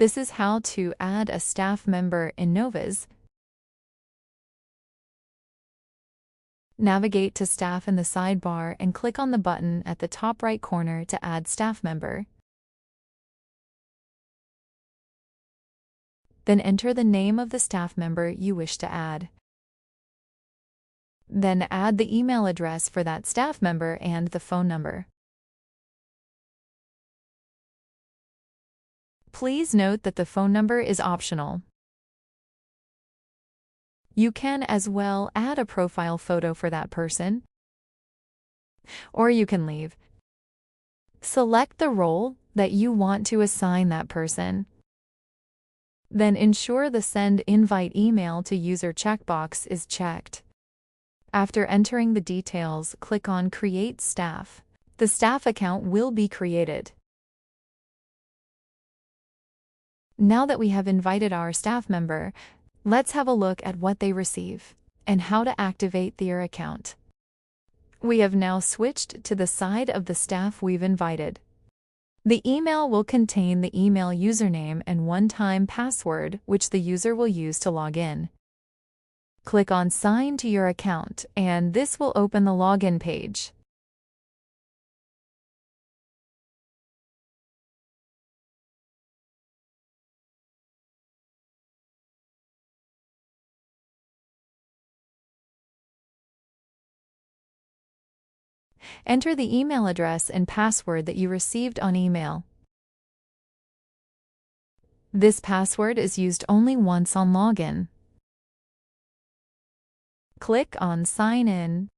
This is how to add a staff member in Nova's. Navigate to Staff in the sidebar and click on the button at the top right corner to add staff member. Then enter the name of the staff member you wish to add. Then add the email address for that staff member and the phone number. Please note that the phone number is optional. You can as well add a profile photo for that person, or you can leave. Select the role that you want to assign that person. Then ensure the Send Invite Email to User checkbox is checked. After entering the details, click on Create Staff. The staff account will be created. Now that we have invited our staff member, let's have a look at what they receive and how to activate their account. We have now switched to the side of the staff we've invited. The email will contain the email username and one-time password which the user will use to log in. Click on Sign to your account, and this will open the login page. Enter the email address and password that you received on email. This password is used only once on login. Click on Sign In.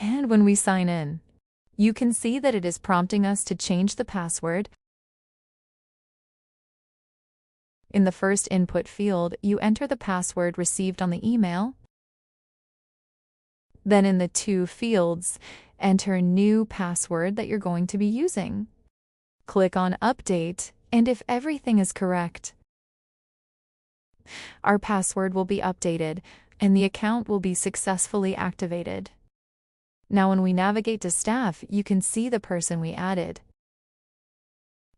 And when we sign in, you can see that it is prompting us to change the password. In the first input field, you enter the password received on the email. Then in the two fields, enter new password that you're going to be using. Click on Update, and if everything is correct, our password will be updated and the account will be successfully activated. Now when we navigate to Staff, you can see the person we added,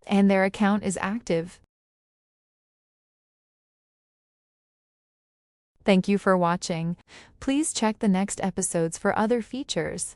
and their account is active. Thank you for watching. Please check the next episodes for other features.